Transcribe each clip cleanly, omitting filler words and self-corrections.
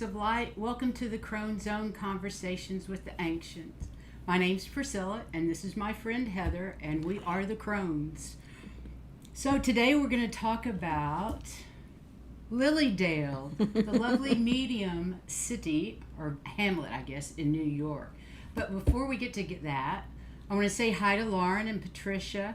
Points of Light. Welcome to the Crone Zone Conversations with the Ancients. My name's Priscilla, and this is my friend Heather, and we are the Crones. So today we're going to talk about Lilydale, the lovely medium city, or hamlet, I guess, in New York. But before we get to that, I want to say hi to Lauren and Patricia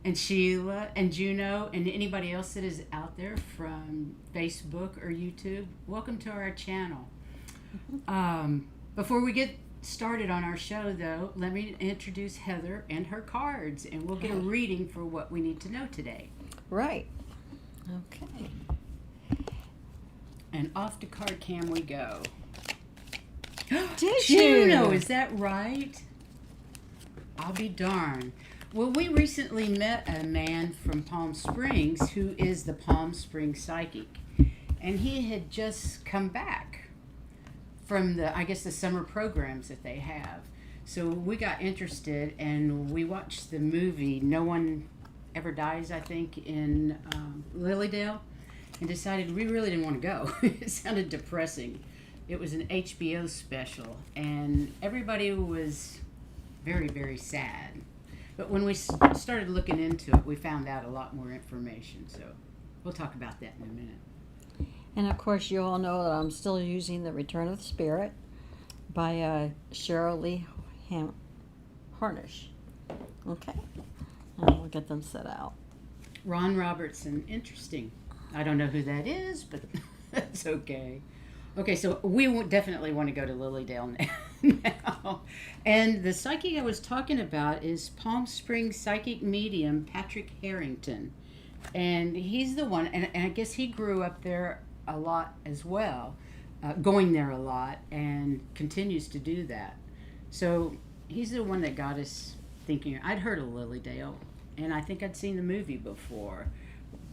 and Sheila and Juno and anybody else that is out there from Facebook or YouTube. Welcome to our channel. Before we get started on our show, though, let me introduce Heather and her cards, and we'll get a reading for what we need to know today. Right. Okay. And off to card cam we go. Did Juno, you? is that right? I'll be darned. Well, we recently met a man from Palm Springs who is the Palm Springs Psychic. And he had just come back from the summer programs that they have. So we got interested and we watched the movie No One Ever Dies, I think, in Lilydale, and decided we really didn't want to go. It sounded depressing. It was an HBO special, and everybody was very, very sad. But when we started looking into it, we found out a lot more information. So we'll talk about that in a minute. And of course, you all know that I'm still using The Return of the Spirit by Cheryl Lee Harnish. Okay. And we'll get them set out. Ron Robertson, interesting. I don't know who that is, but that's okay. Okay, so we definitely want to go to Lilydale now. And the psychic I was talking about is Palm Springs psychic medium Patrick Harrington. And he's the one, and I guess he grew up there a lot as well, going there a lot, and continues to do that. So he's the one that got us thinking. I'd heard of Lilydale, and I think I'd seen the movie before,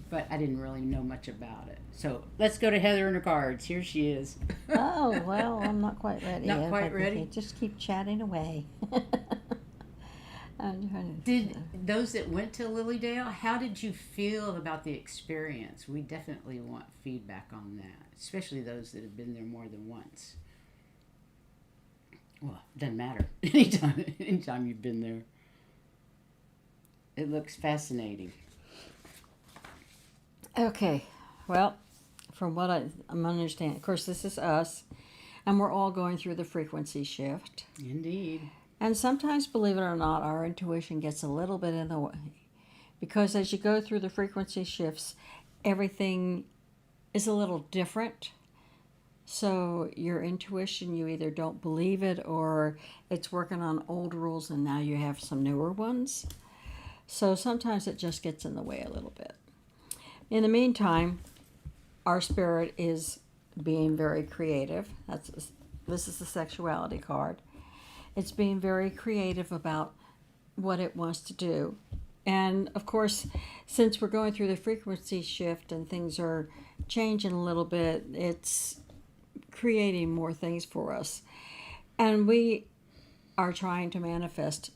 but I didn't really know much about it. So let's go to Heather and her cards. Here she is. Oh, well, I'm not quite ready Not yet. quite ready? Just keep chatting away. Did those that went to Lilydale, how did you feel about the experience? We definitely want feedback on that, especially those that have been there more than once. Well, it doesn't matter. Anytime you've been there. It looks fascinating. Okay, well, from what I'm understanding, of course, this is us, and we're all going through the frequency shift. Indeed. And sometimes, believe it or not, our intuition gets a little bit in the way. Because as you go through the frequency shifts, everything is a little different. So your intuition, you either don't believe it or it's working on old rules and now you have some newer ones. So sometimes it just gets in the way a little bit. In the meantime, our spirit is being very creative. This is the sexuality card. It's being very creative about what it wants to do. And of course, since we're going through the frequency shift and things are changing a little bit, it's creating more things for us. And we are trying to manifest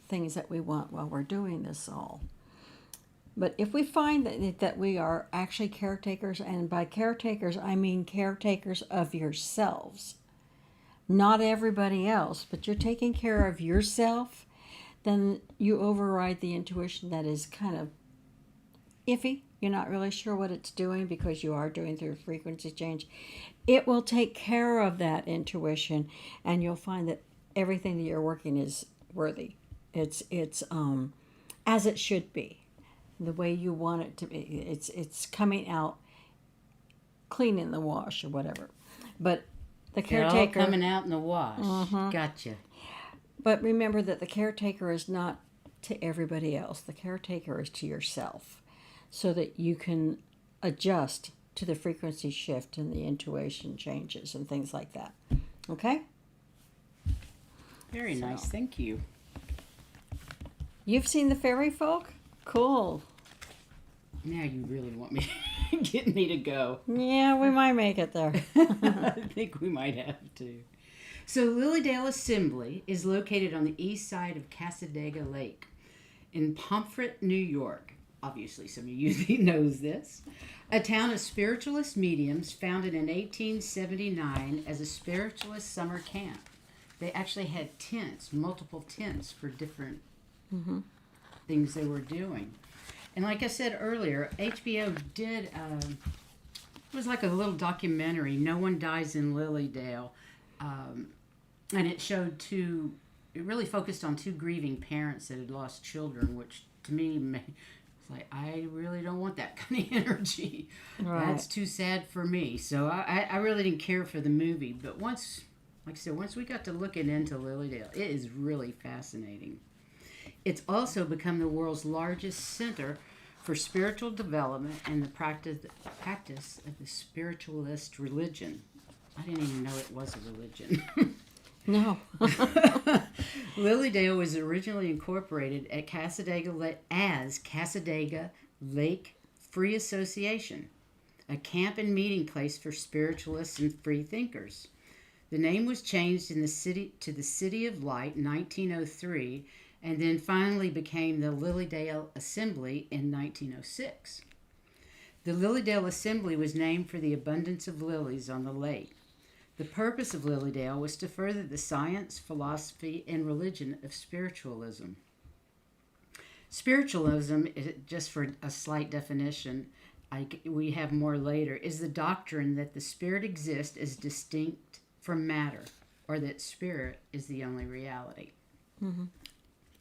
things that we want while we're doing this all. But if we find that we are actually caretakers, and by caretakers, I mean caretakers of yourselves, not everybody else, but you're taking care of yourself, then you override the intuition that is kind of iffy. You're not really sure what it's doing because you are doing through frequency change. It will take care of that intuition, and you'll find that everything that you're working is worthy. It's as it should be. The way you want it to be. It's coming out clean in the wash or whatever. But the caretaker... They're all coming out in the wash. Mm-hmm. Gotcha. But remember that the caretaker is not to everybody else. The caretaker is to yourself. So that you can adjust to the frequency shift and the intuition changes and things like that. Okay? Very nice. Thank you. You've seen the fairy folk? Cool. Now you really want me get me to go. Yeah, we might make it there. I think we might have to. So Lilydale Assembly is located on the east side of Cassadaga Lake in Pomfret, New York. obviously some of you knows this. A town of spiritualist mediums founded in 1879 as a spiritualist summer camp. They actually had tents, multiple tents for different things they were doing. And like I said earlier, HBO did, it was like a little documentary, No One Dies in Lilydale. And it showed it really focused on two grieving parents that had lost children, which to me, it's like, I really don't want that kind of energy. Right. That's too sad for me. So I really didn't care for the movie. But once, like I said, once we got to looking into Lilydale, it is really fascinating. It's also become the world's largest center for spiritual development and the practice of the spiritualist religion. I didn't even know it was a religion. No. Lilydale was originally incorporated at as Cassadaga Lake Free Association, a camp and meeting place for spiritualists and free thinkers. The name was changed to the City of Light in 1903, and then finally became the Lilydale Assembly in 1906. The Lilydale Assembly was named for the abundance of lilies on the lake. The purpose of Lilydale was to further the science, philosophy, and religion of spiritualism. Spiritualism, just for a slight definition, we have more later, is the doctrine that the spirit exists as distinct from matter, or that spirit is the only reality. Mm-hmm.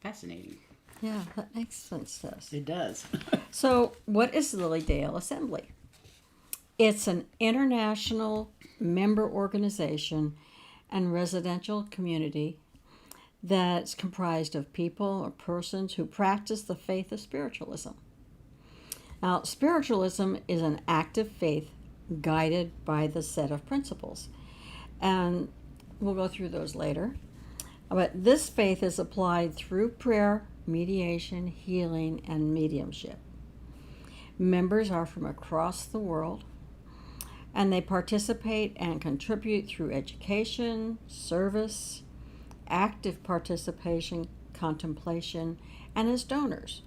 Fascinating. Yeah, that makes sense to us. It does. So, what is Lilydale Assembly? It's an international member organization and residential community that's comprised of people or persons who practice the faith of spiritualism. Now, spiritualism is an active faith guided by the set of principles. And we'll go through those later. But this faith is applied through prayer, mediation, healing, and mediumship. Members are from across the world, and they participate and contribute through education, service, active participation, contemplation, and as donors.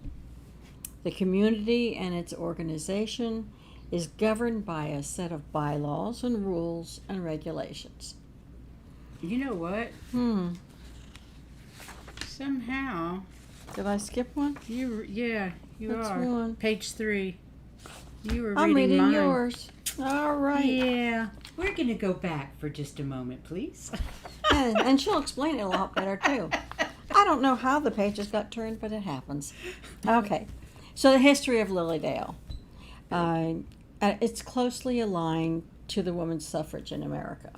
The community and its organization is governed by a set of bylaws and rules and regulations. You know what? Somehow. Did I skip one? You That's are. one. Page 3. You were I'm reading mine. yours. All right. Yeah. We're going to go back for just a moment, please. And she'll explain it a lot better, too. I don't know how the pages got turned, but it happens. Okay. So the history of Lilydale. It's closely aligned to the women's suffrage in America.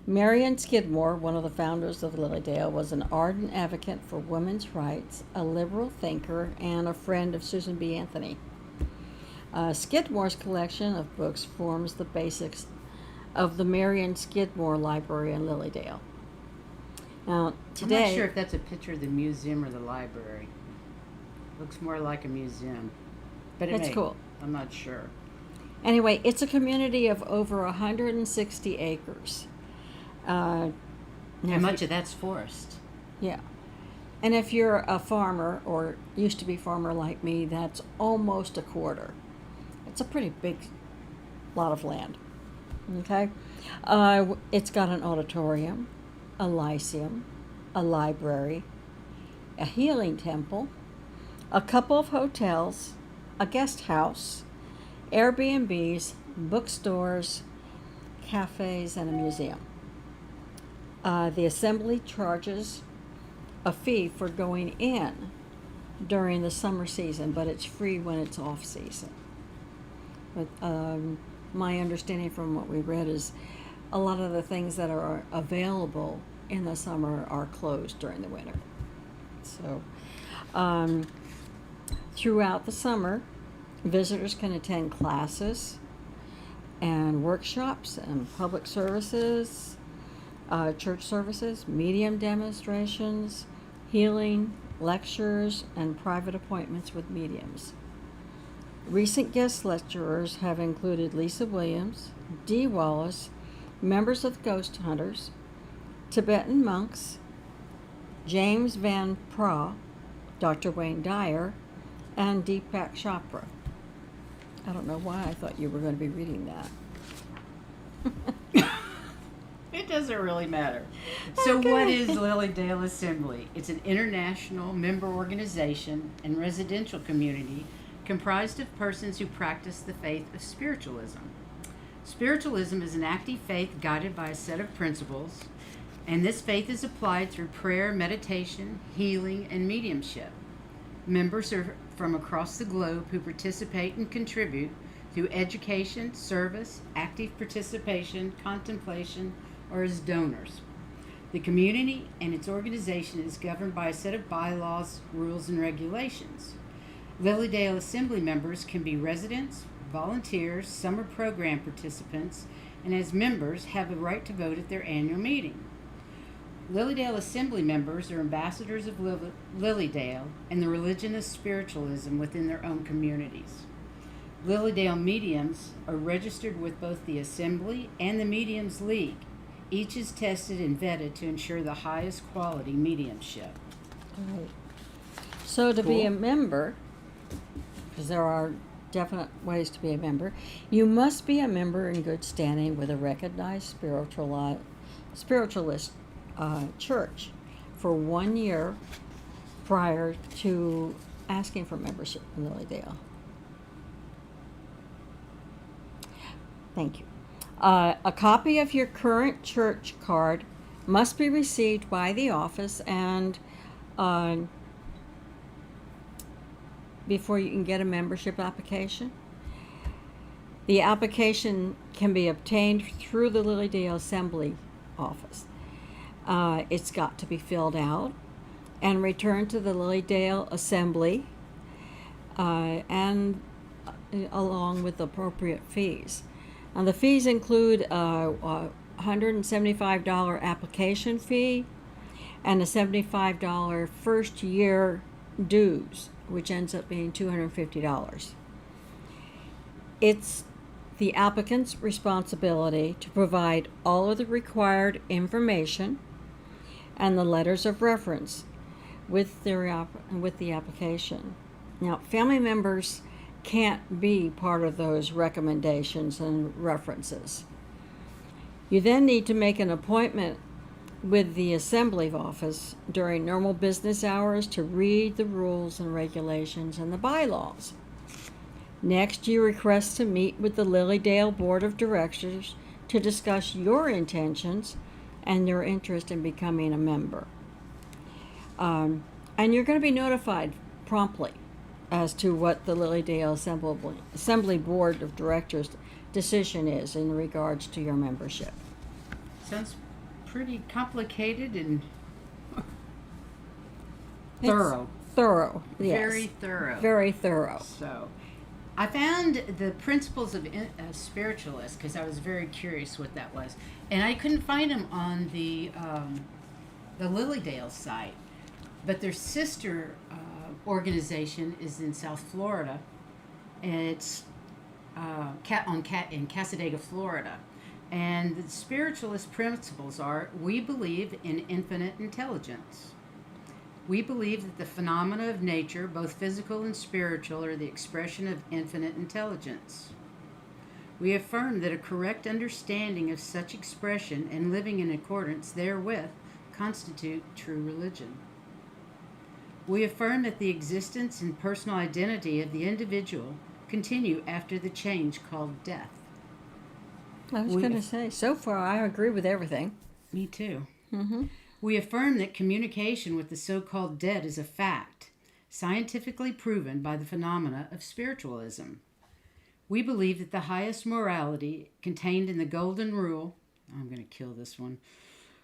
Marion Skidmore, one of the founders of Lilydale, was an ardent advocate for women's rights, a liberal thinker, and a friend of Susan B. Anthony. Skidmore's collection of books forms the basics of the Marion Skidmore Library in Lilydale. Now, today, I'm not sure if that's a picture of the museum or the library. Looks more like a museum. But it's cool. I'm not sure. Anyway, it's a community of over 160 acres. And much of that's forest. Yeah. And if you're a farmer, or used to be farmer like me, that's almost a quarter. It's a pretty big lot of land. Okay? It's got an auditorium, a lyceum, a library, a healing temple, a couple of hotels, a guest house, Airbnbs, bookstores, cafes, and a museum. The assembly charges a fee for going in during the summer season, but it's free when it's off season. But my understanding from what we read is a lot of the things that are available in the summer are closed during the winter. So throughout the summer, visitors can attend classes and workshops and public services, church services, medium demonstrations, healing, lectures, and private appointments with mediums. Recent guest lecturers have included Lisa Williams, Dee Wallace, members of the Ghost Hunters, Tibetan monks, James Van Praagh, Dr. Wayne Dyer, and Deepak Chopra. I don't know why I thought you were going to be reading that. It doesn't really matter. So Okay. what is Lilydale Assembly? It's an international member organization and residential community comprised of persons who practice the faith of spiritualism. Spiritualism is an active faith guided by a set of principles, and this faith is applied through prayer, meditation, healing, and mediumship. Members are from across the globe who participate and contribute through education, service, active participation, contemplation, or as donors. The community and its organization is governed by a set of bylaws, rules, and regulations. Lilydale Assembly members can be residents, volunteers, summer program participants, and as members have the right to vote at their annual meeting. Lilydale Assembly members are ambassadors of Lilydale and the religion of spiritualism within their own communities. Lilydale mediums are registered with both the Assembly and the Mediums League. Each is tested and vetted to ensure the highest quality mediumship. Right. So to be Cool. a member, because there are definite ways to be a member, you must be a member in good standing with a recognized spiritualist church for 1 year prior to asking for membership in Lilydale. Thank you. A copy of your current church card must be received by the office and before you can get a membership application. The application can be obtained through the Lilydale Assembly office. It's got to be filled out and returned to the Lilydale Assembly and along with appropriate fees. Now, the fees include a $175 application fee and a $75 first year dues, which ends up being $250. It's the applicant's responsibility to provide all of the required information and the letters of reference with the application. Now, family members can't be part of those recommendations and references. You then need to make an appointment with the assembly office during normal business hours to read the rules and regulations and the bylaws. Next, you request to meet with the Lilydale Board of Directors to discuss your intentions and your interest in becoming a member. And you're going to be notified promptly as to what the Lilydale Assembly Board of Directors decision is in regards to your membership. Sounds pretty complicated and It's thorough. Thorough, yes. Very thorough. Very thorough. So, I found the principles of spiritualist because I was very curious what that was, and I couldn't find them on the Lilydale site, but their sister organization is in South Florida, and it's in Cassadaga, Florida. And the spiritualist principles are: we believe in infinite intelligence. We believe that the phenomena of nature, both physical and spiritual, are the expression of infinite intelligence. We affirm that a correct understanding of such expression and living in accordance therewith constitute true religion. We affirm that the existence and personal identity of the individual continue after the change called death. I was going to say, so far I agree with everything. Me too. Mm-hmm. We affirm that communication with the so-called dead is a fact, scientifically proven by the phenomena of spiritualism. We believe that the highest morality contained in the Golden Rule, I'm going to kill this one,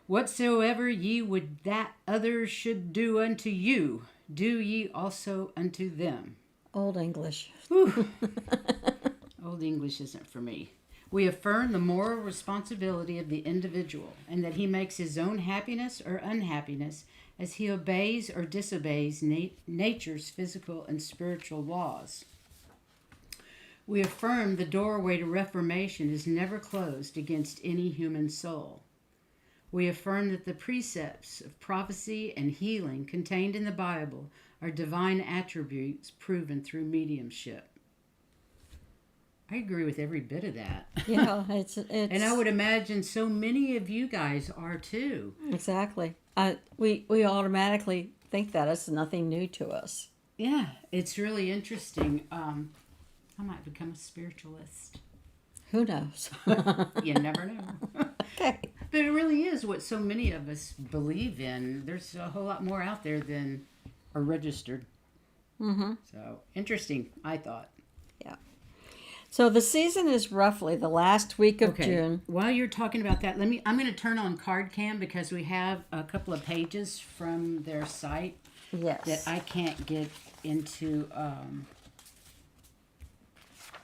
whatsoever ye would that others should do unto you, do ye also unto them. Old English. Old English isn't for me. We affirm the moral responsibility of the individual and that he makes his own happiness or unhappiness as he obeys or disobeys nature's physical and spiritual laws. We affirm the doorway to reformation is never closed against any human soul. We affirm that the precepts of prophecy and healing contained in the Bible are divine attributes proven through mediumship. I agree with every bit of that. Yeah, it's And I would imagine so many of you guys are too. exactly. We automatically think that it's nothing new to us. Yeah, it's really interesting. I might become a spiritualist. Who knows? You never know. Okay. But it really is what so many of us believe in. There's a whole lot more out there than are registered. Mm-hmm. So interesting, I thought. Yeah. So the season is roughly the last week of June. While you're talking about that, I'm going to turn on CardCam because we have a couple of pages from their site Yes. that I can't get into.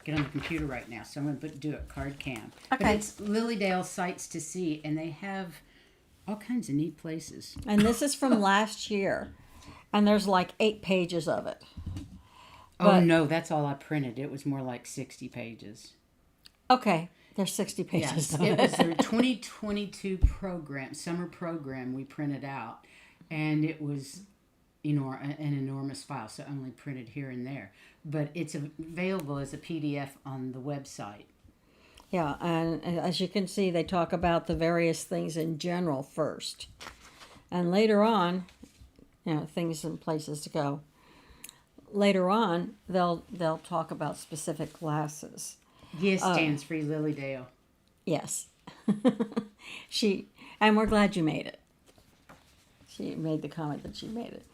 Get on the computer right now, so I'm going to do it CardCam. Okay. But it's Lilydale Sites to See, and they have all kinds of neat places. And this is from last year. And there's like 8 pages of it. Oh, no, that's all I printed. It was more like 60 pages. Okay. There's 60 pages Yes, of it it. was their 2022 program, summer program we printed out. And it was an enormous file, so only printed here and there. But it's available as a PDF on the website. Yeah, and as you can see, they talk about the various things in general first. And later on, things and places to go. Later on, they'll talk about specific classes. Yes, stands for Lilydale. Yes. And we're glad you made it. She made the comment that she made it.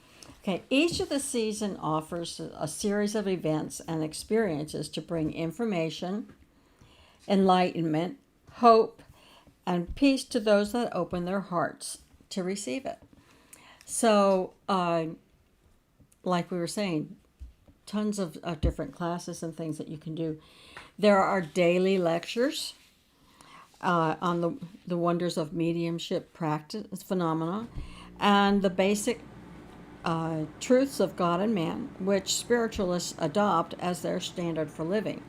Okay, each of the season offers a series of events and experiences to bring information, enlightenment, hope, and peace to those that open their hearts to receive it. So, like we were saying, tons of different classes and things that you can do. There are daily lectures on the wonders of mediumship practice, phenomena, and the basic truths of God and man, which spiritualists adopt as their standard for living.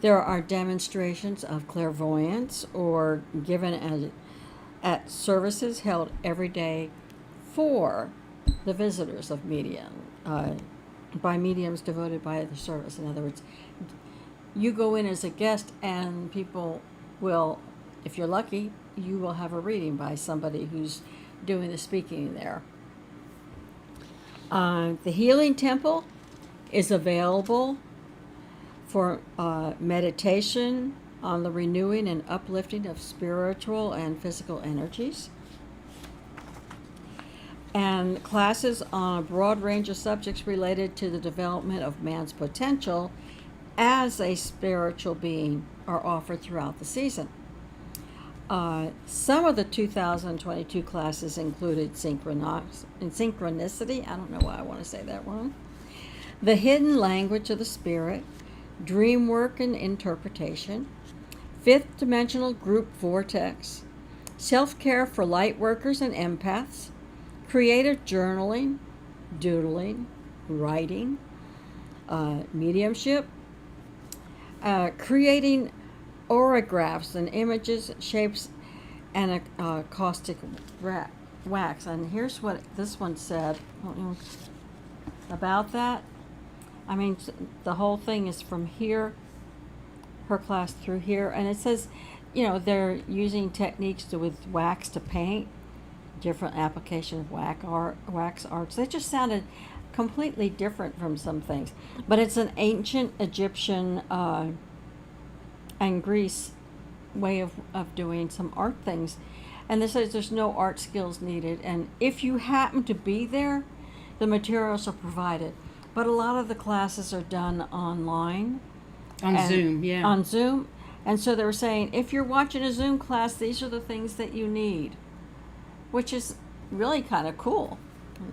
There are demonstrations of clairvoyance or given at services held every day for the visitors of medium, by mediums devoted by the service. In other words, you go in as a guest and people will, if you're lucky, you will have a reading by somebody who's doing the speaking there. The Healing Temple is available for meditation on the renewing and uplifting of spiritual and physical energies. And classes on a broad range of subjects related to the development of man's potential as a spiritual being are offered throughout the season. Some of the 2022 classes included synchronicity, I don't know why I want to say that wrong, the hidden language of the spirit, dream work and interpretation, fifth dimensional group vortex, self-care for light workers and empaths, creative journaling, doodling, writing, mediumship, creating orographs and images, shapes, and caustic wax. And here's what this one said about that. I mean, the whole thing is from here, her class through here, and it says, they're using techniques with wax to paint, different application of wax arts. They just sounded completely different from some things. But it's an ancient Egyptian and Greece way of doing some art things. And this says there's no art skills needed. And if you happen to be there, the materials are provided. But a lot of the classes are done online. On Zoom, yeah. On Zoom. And so they were saying, if you're watching a Zoom class, these are the things that you need, which is really kind of cool.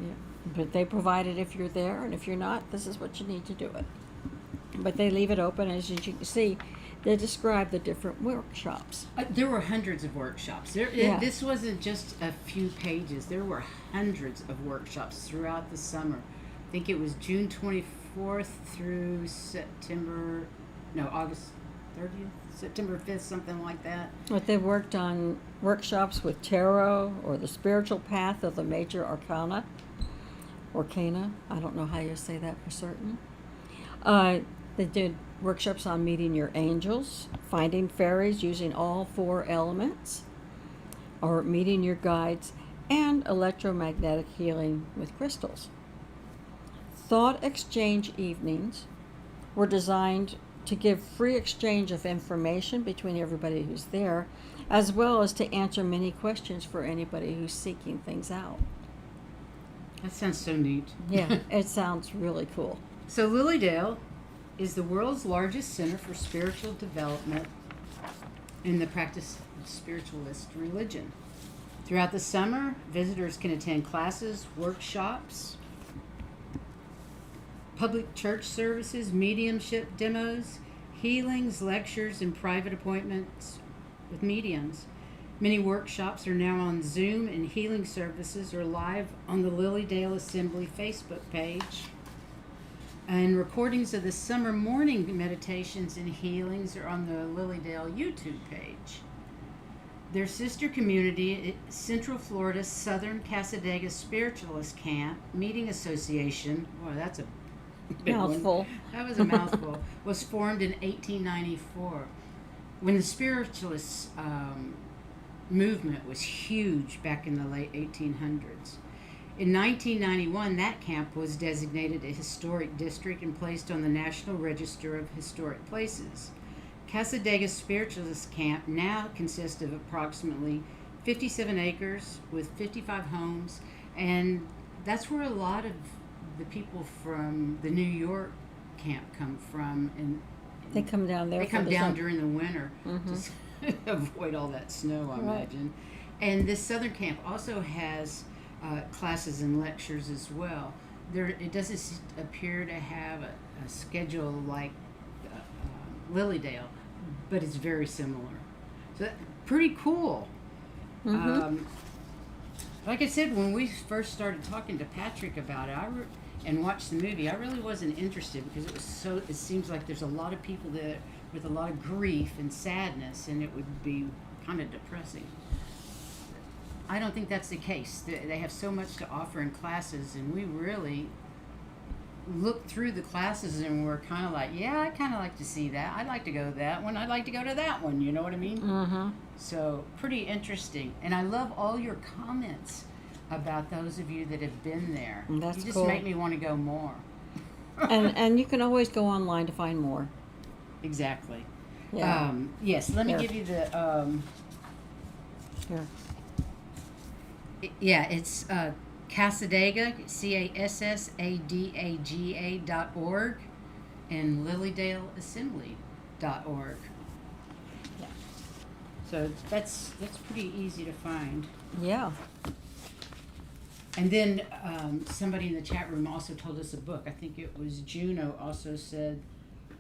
Yeah. But they provide it if you're there, and if you're not, this is what you need to do it. But they leave it open, as you can see. They describe the different workshops. There were hundreds of workshops. This wasn't just a few pages. There were hundreds of workshops throughout the summer. I think it was June 24th through August 30th, September 5th, something like that. But they worked on workshops with tarot or the spiritual path of the major arcana. I don't know how you say that for certain. They did workshops on meeting your angels, finding fairies using all 4 elements, or meeting your guides, and electromagnetic healing with crystals. Thought exchange evenings were designed to give free exchange of information between everybody who's there, as well as to answer many questions for anybody who's seeking things out. That sounds so neat. Yeah, it sounds really cool. So Lilydale is the world's largest center for spiritual development in the practice of spiritualist religion. Throughout the summer, visitors can attend classes, workshops, public church services, mediumship demos, healings, lectures, and private appointments with mediums. Many workshops are now on Zoom, and healing services are live on the Lilydale Assembly Facebook page. And recordings of the summer morning meditations and healings are on the Lilydale YouTube page. Their sister community, Central Florida Southern Cassadaga Spiritualist Camp Meeting Association, well, that's a big Mouthful. one. That was a mouthful. Was formed in 1894 when the Spiritualist movement was huge back in the late 1800s. In 1991, that camp was designated a historic district and placed on the National Register of Historic Places. Cassadaga Spiritualist Camp now consists of approximately 57 acres with 55 homes, and that's where a lot of the people from the New York camp come from, and They come down there. they come for down the during the winter to avoid all that snow, I imagine. And this southern camp also has classes and lectures as well. It doesn't appear to have a schedule like Lilydale, but it's very similar. So pretty cool. Like I said, when we first started talking to Patrick about it, and watched the movie, I really wasn't interested because it seems like there's a lot of people there with a lot of grief and sadness, and it would be kind of depressing. I don't think that's the case. They have so much to offer in classes, and we really looked through the classes and we're kind of like, yeah, I kind of like to see that. I'd like to go to that one. I'd like to go to that one. You know what I mean? So pretty interesting. And I love all your comments about those of you that have been there. That's you just cool. make me want to go more. and you can always go online to find more. Exactly. Yeah. Yes, let me Here. give you the... Here. Yeah, it's Cassadaga, CASSADAGA.org, and LilydaleAssembly.org. Yeah. So that's pretty easy to find. Yeah. And then somebody in the chat room also told us a book. I think it was Juno also said,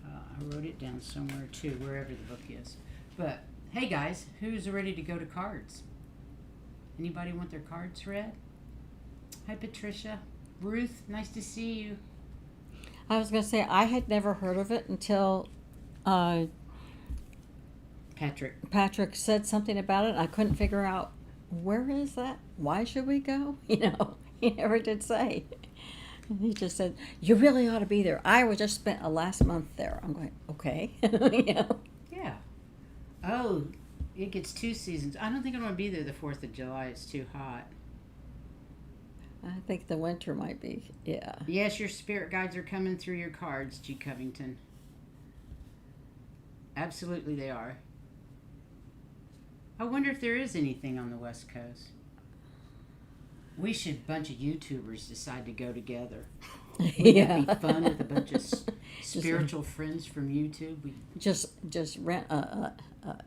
I wrote it down somewhere too, wherever the book is. But hey guys, who's ready to go to cards? Anybody want their cards read? Hi Patricia. Ruth, nice to see you. I was going to say, I had never heard of it until Patrick said something about it. I couldn't figure out, where is that? Why should we go? He never did say. He just said, you really ought to be there. I just spent a last month there. I'm going, okay. Yeah. Oh, it gets 2 seasons. I don't think I'm going to be there the 4th of July. It's too hot. I think the winter might be, yeah. Yes, your spirit guides are coming through your cards, G. Covington. Absolutely they are. I wonder if there is anything on the West Coast. We should, bunch of YouTubers, decide to go together. Wouldn't that be fun with a bunch of spiritual friends from YouTube? Just rent a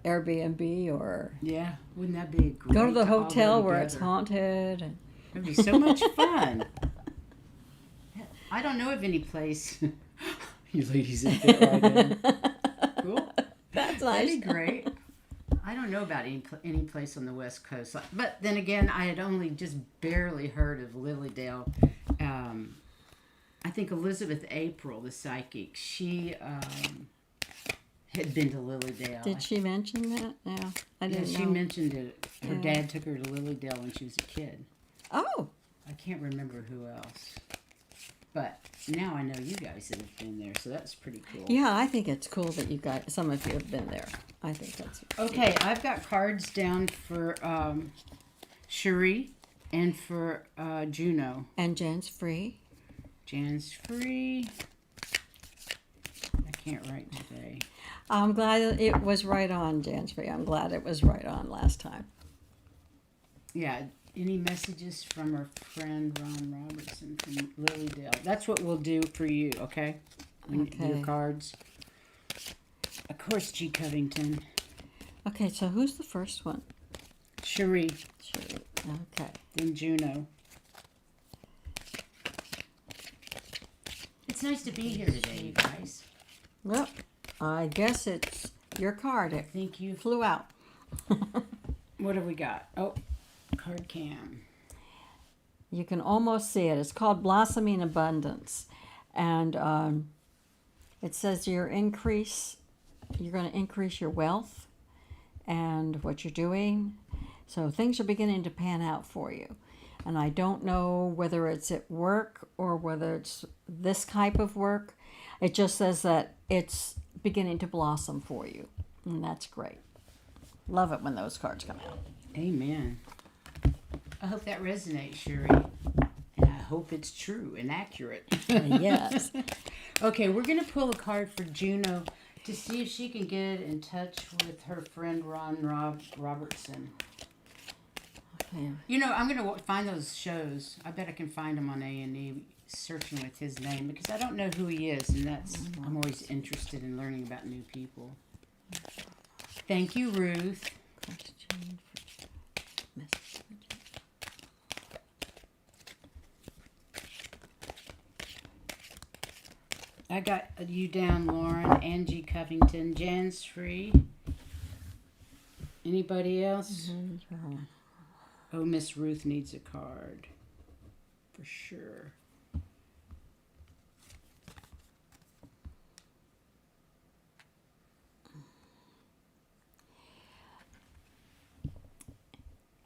Airbnb or... Yeah, wouldn't that be great? Go to the all hotel go where it's together? haunted. It'd be so much fun. I don't know of any place. You ladies in fit right in. Cool. That's That'd nice. be great. I don't know about any place on the West Coast. But then again, I had only just barely heard of Lilydale. I think Elizabeth April, the psychic, she had been to Lilydale. Did she mention that? No, I didn't know. She mentioned it. Her Yeah. dad took her to Lilydale when she was a kid. Oh, I can't remember who else. But now I know you guys have been there, so that's pretty cool. yeah, I think it's cool that some of you have been there. I think that's Okay, I've got cards down for Cherie and for Juno. And Jan's free. Jan's free. I can't write today. I'm glad it was right on, Jan's free. I'm glad it was right on last time. Yeah, any messages from our friend Ron Robertson from Lilydale? That's what we'll do for you, okay? Okay. Your cards. Of course, G. Covington. Okay, so who's the first one? Cherie. Sure. Okay. Then Juno. It's nice to be here today, you guys. Well, I guess it's your card. It Thank you. flew out. What have we got? Oh, card cam. You can almost see it. It's called Blossoming Abundance. And it says you're going to increase your wealth and what you're doing. So things are beginning to pan out for you. And I don't know whether it's at work or whether it's this type of work. It just says that it's beginning to blossom for you. And that's great. Love it when those cards come out. Amen. I hope that resonates, Cherie. And I hope it's true and accurate. Yes. Okay, we're going to pull a card for Juno to see if she can get in touch with her friend Ron Robertson. Okay. You know, I'm going to find those shows. I bet I can find them on A&E, searching with his name, because I don't know who he is, and I'm always interested in learning about new people. Thank you, Ruth. Question for message. I got you down, Lauren. Angie Covington. Jan's free. Anybody else? Oh, Miss Ruth needs a card. For sure.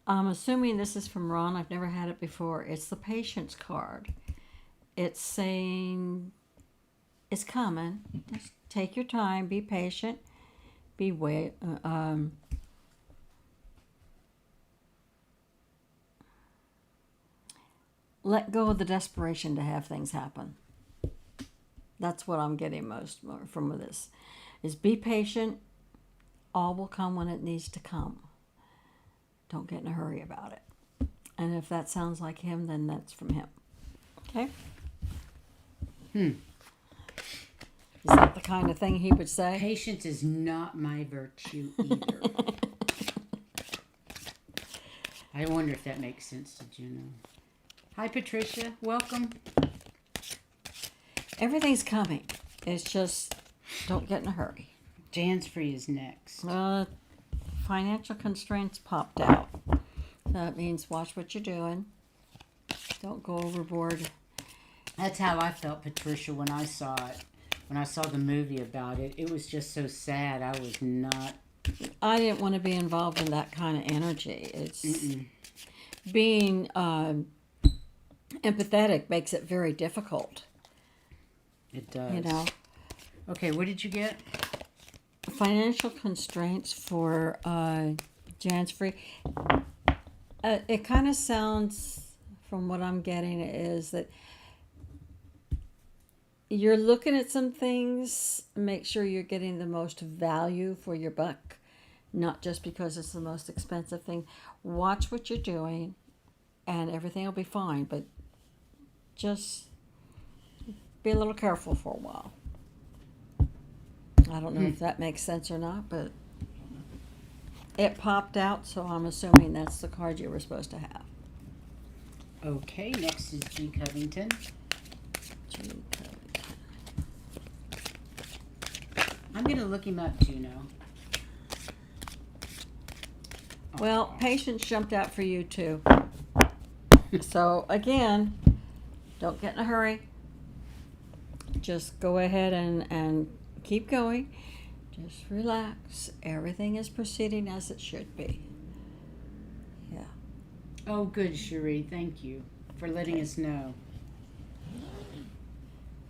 I'm assuming this is from Ron. I've never had it before. It's the patience card. It's saying it's coming. Just take your time. Be patient. Let go of the desperation to have things happen. That's what I'm getting most from this. Is be patient. All will come when it needs to come. Don't get in a hurry about it. And if that sounds like him, then that's from him. Okay? Is that the kind of thing he would say? Patience is not my virtue either. I wonder if that makes sense to Juno. Hi, Patricia. Welcome. Everything's coming. It's just don't get in a hurry. Jan's free is next. Financial constraints popped out. That means watch what you're doing. Don't go overboard. That's how I felt, Patricia, when I saw it. When I saw the movie about it, it was just so sad. I was not... I didn't want to be involved in that kind of energy. It's being empathetic makes it very difficult. It does. You know. Okay, what did you get? Financial constraints for Jan's free. It kind of sounds, from what I'm getting, is that you're looking at some things. Make sure you're getting the most value for your buck, not just because it's the most expensive thing. Watch what you're doing, and everything will be fine. But just be a little careful for a while. I don't know if that makes sense or not, but it popped out, so I'm assuming that's the card you were supposed to have. Okay, next is G. Covington. I'm going to look him up, Juno. Well, patience jumped out for you, too. So, again, don't get in a hurry. Just go ahead and keep going. Just relax. Everything is proceeding as it should be. Yeah. Oh, good, Cherie. Thank you for letting us know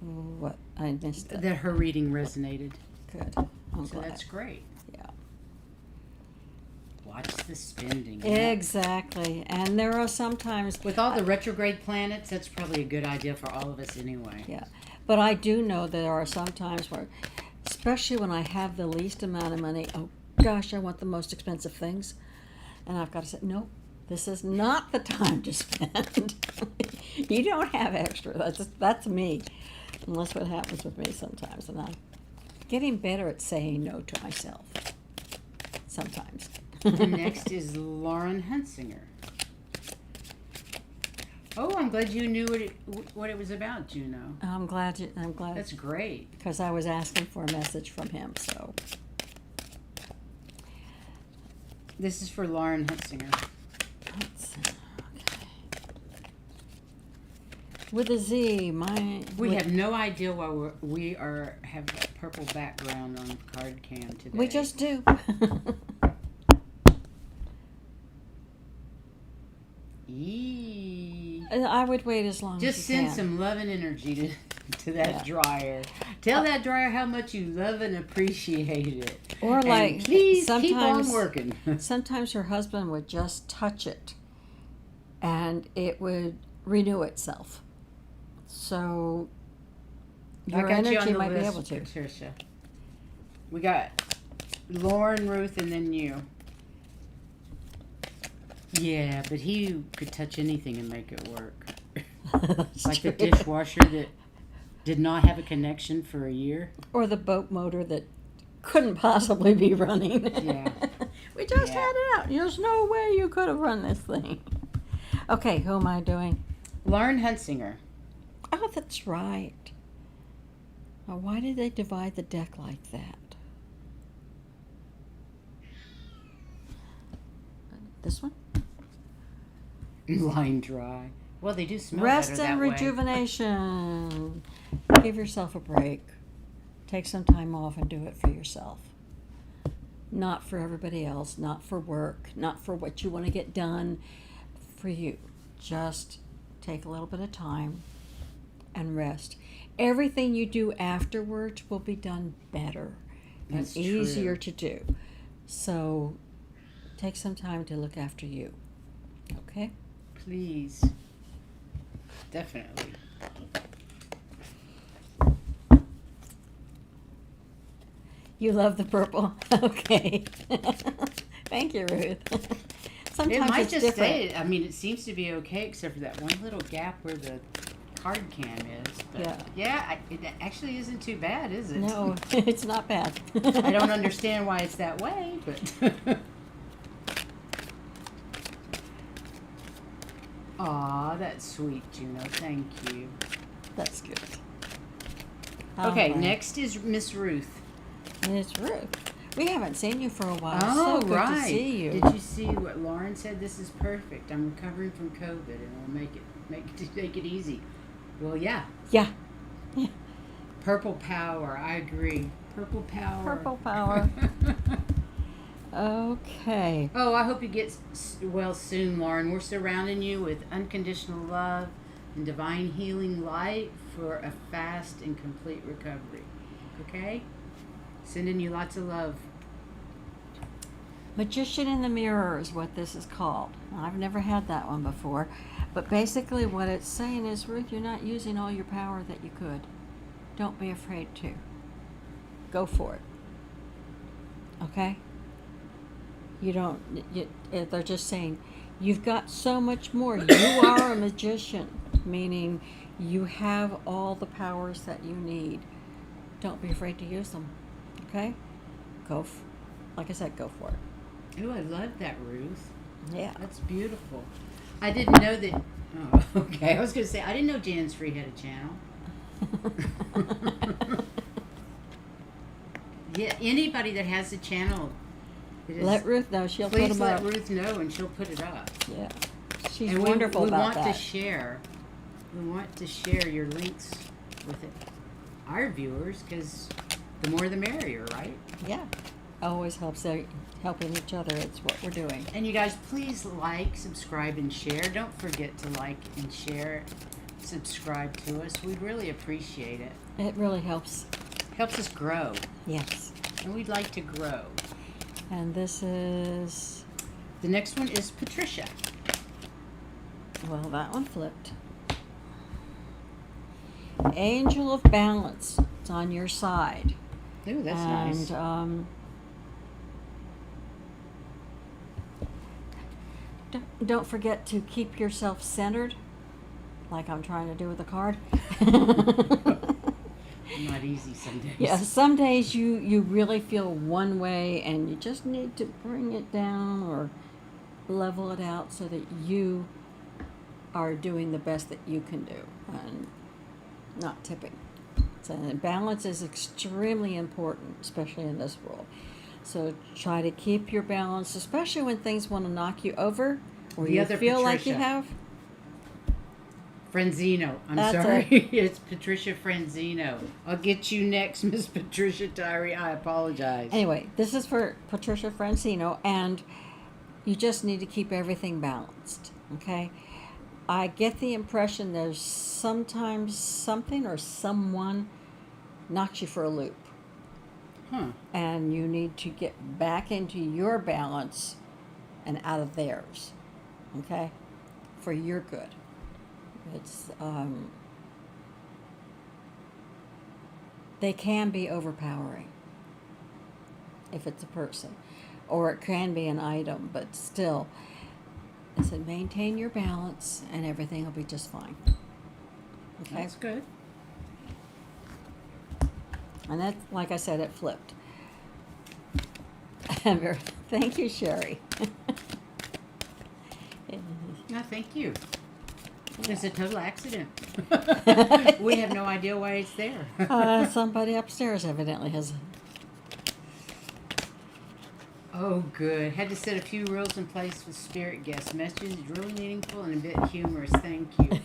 What? I missed it. that her reading resonated. Good. I'm So glad. that's great. Yeah. Watch the spending. Exactly. And there are sometimes With all the retrograde planets, that's probably a good idea for all of us anyway. Yeah, but I do know there are some times where, especially when I have the least amount of money, oh gosh, I want the most expensive things. And I've got to say, no, this is not the time to spend. You don't have extra. That's me. And that's what happens with me sometimes. And I'm getting better at saying no to myself. Sometimes. And next is Lauren Hunsinger. Oh, I'm glad you knew what it was about, Juno. I'm glad. That's great. Because I was asking for a message from him, so. This is for Lauren Hunsinger. Okay. With a Z, We have no idea why we have a purple background on card cam today. We just do. Eee. I would wait as long Just as you send can. some love and energy to that Yeah. dryer. Tell that dryer how much you love and appreciate it. Or And like please keep on sometimes, working. sometimes her husband would just touch it, and it would renew itself. So I your got you on energy the might be list, able to. Patricia. We got Lauren, Ruth, and then you. Yeah, but he could touch anything and make it work. That's Like the true. dishwasher that did not have a connection for a year. Or the boat motor that couldn't possibly be running. Yeah. We just Yeah. had it out. There's no way you could have run this thing. Okay, who am I doing? Lauren Hunsinger. Oh, that's right. Now, why did they divide the deck like that? This one? Line dry. Well, they do smell Rest better and that way. rejuvenation. Give yourself a break. Take some time off and do it for yourself. Not for everybody else, not for work, not for what you want to get done, for you. Just take a little bit of time and rest. Everything you do afterwards will be done better and That's easier true. to do. So take some time to look after you. Okay? Please. Definitely. You love the purple? Okay. Thank you, Ruth. Sometimes It might it's just different. say it. I mean, it seems to be okay except for that one little gap where the card cam is. But it actually isn't too bad, is it? No, it's not bad. I don't understand why it's that way, but... Aw, that's sweet, Juno. Thank you. That's good. Okay, Alright. next is Miss Ruth. And it's Ruth. We haven't seen you for a while. Oh, so good right. to see you. Did you see what Lauren said? This is perfect. I'm recovering from COVID, and we'll make it easy. Well, yeah. Yeah. Purple power. I agree. Purple power. Purple power. Okay. Oh, I hope you get well soon, Lauren. We're surrounding you with unconditional love and divine healing light for a fast and complete recovery. Okay? Sending you lots of love. Magician in the Mirror is what this is called. I've never had that one before. But basically what it's saying is, Ruth, you're not using all your power that you could. Don't be afraid to. Go for it. Okay? They're just saying, you've got so much more. You are a magician, meaning you have all the powers that you need. Don't be afraid to use them. Okay? Like I said, go for it. Oh, I love that, Ruth. Yeah. That's beautiful. I didn't know that. Oh, okay. I was going to say, I didn't know Jan's Free had a channel. Yeah, anybody that has a channel. Let Ruth know. She'll put Please them let up. Ruth know, and she'll put it up. Yeah. She's And wonderful we about want that. to share. We want to share your links with our viewers because the more the merrier, right? Yeah. Always helps helping each other. It's what we're doing. And you guys, please like, subscribe, and share. Don't forget to like and share, subscribe to us. We'd really appreciate it. It really helps. Helps us grow, Yes. and we'd like to grow. And this is, The next one is Patricia. well, that one flipped. Angel of Balance. It's on your side. Ooh, that's and, nice. Don't forget to keep yourself centered, like I'm trying to do with the card. Not easy some days. Yeah, some days you really feel one way and you just need to bring it down or level it out so that you are doing the best that you can do and not tipping. So balance is extremely important, especially in this world. So try to keep your balance, especially when things want to knock you over or The you other feel like you Patricia. have. Franzino. I'm That's sorry. It's Patricia Franzino. I'll get you next, Miss Patricia Tyree. I apologize. Anyway, this is for Patricia Francino, and you just need to keep everything balanced, okay? I get the impression there's sometimes something or someone knocks you for a loop, Huh. and you need to get back into your balance and out of theirs, okay? For your good. It's, they can be overpowering if it's a person, or it can be an item, but still, I said maintain your balance and everything will be just fine. Okay? That's good. And that, like I said, it flipped. Thank you, Sherry. No, thank you. It's a total accident. We have no idea why it's there. Somebody upstairs evidently has. Oh, good. Had to set a few rules in place with spirit guests. Message is really meaningful and a bit humorous. Thank you.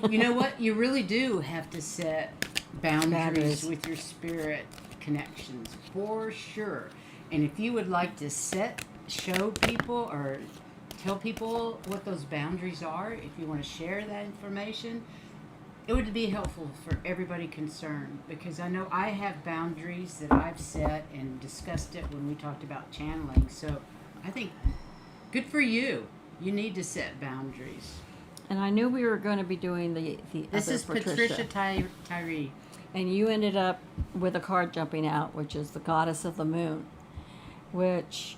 You know what? You really do have to set boundaries with your spirit connections, for sure. And if you would like to show people or tell people what those boundaries are, if you want to share that information, it would be helpful for everybody concerned, because I know I have boundaries that I've set and discussed it when we talked about channeling. So I think good for you. You need to set boundaries. And I knew we were going to be doing the This other is Patricia Tyree. And you ended up with a card jumping out, which is the Goddess of the Moon, which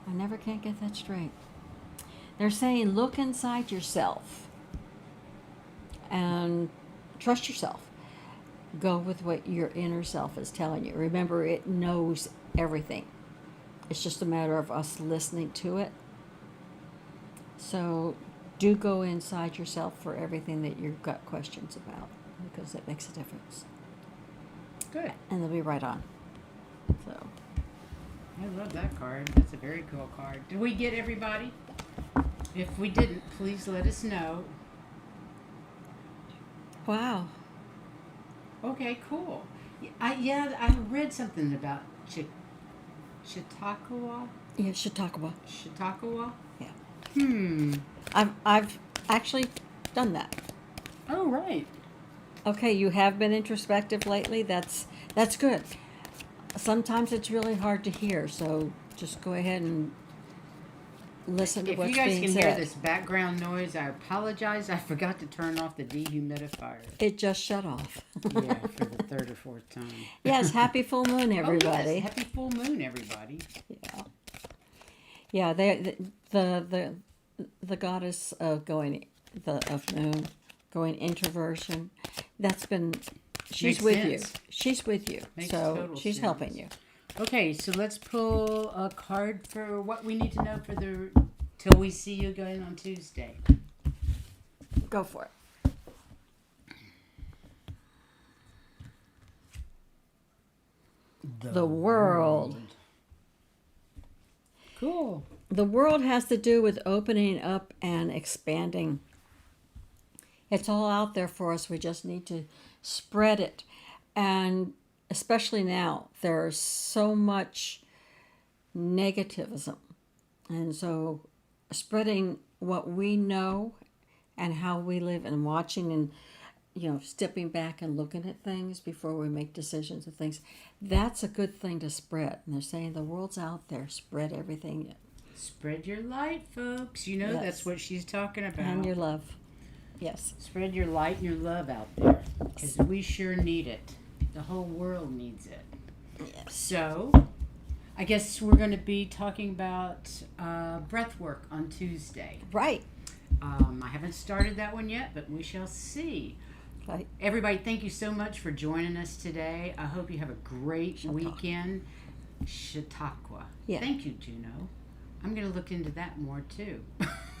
I never can't get that straight. They're saying look inside yourself and trust yourself. Go with what your inner self is telling you. Remember, it knows everything. It's just a matter of us listening to it. So do go inside yourself for everything that you've got questions about, because it makes a difference. Good. And they'll be right on. So I love that card. That's a very cool card. Did we get everybody? If we didn't, please let us know. wow. Okay, cool. I read something about Chautauqua. Yeah, Chautauqua. Chautauqua. Yeah. I've actually done that. Oh, right. Okay, you have been introspective lately. That's good. Sometimes it's really hard to hear, so just go ahead and listen to If what's you guys being can said. hear this background noise, I apologize. I forgot to turn off the dehumidifier. It just shut off. Yeah, for the third or fourth time. Yes, happy full moon, everybody. Oh, yes. Happy full moon, everybody. Yeah. Yeah, the goddess of of moon, going introversion. That's been she's Makes with sense. you. She's with you. Makes so total she's sense. helping you. Okay, so let's pull a card for what we need to know for till we see you again on Tuesday. Go for it. The world. Cool. The world has to do with opening up and expanding. It's all out there for us. We just need to spread it. And especially now, there's so much negativism. And so spreading what we know and how we live and watching and, stepping back and looking at things before we make decisions and things, that's a good thing to spread. And they're saying the world's out there, spread everything. Spread your light, folks. Yes. That's what she's talking about. And your love. Yes. Spread your light and your love out there, because we sure need it. The whole world needs it. Yes. So, I guess we're going to be talking about breath work on Tuesday. Right. I haven't started that one yet, but we shall see. Right. Everybody, thank you so much for joining us today. I hope you have a great weekend. Chautauqua. Yeah. Thank you, Juno. I'm going to look into that more, too.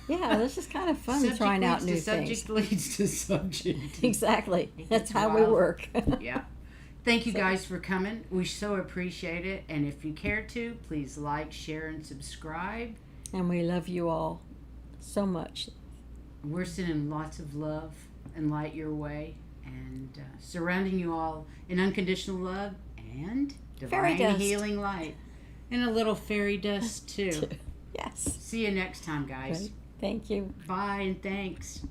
Yeah, this is kind of fun trying out new things. Subject leads to subject. Exactly. That's how we work. Yeah. Thank you guys for coming. We so appreciate it. And if you care to, please like, share, and subscribe. And we love you all so much. We're sending lots of love and light your way, and surrounding you all in unconditional love and divine healing light. And a little fairy dust, too. Yes. See you next time, guys. Great. Thank you. Bye, and thanks.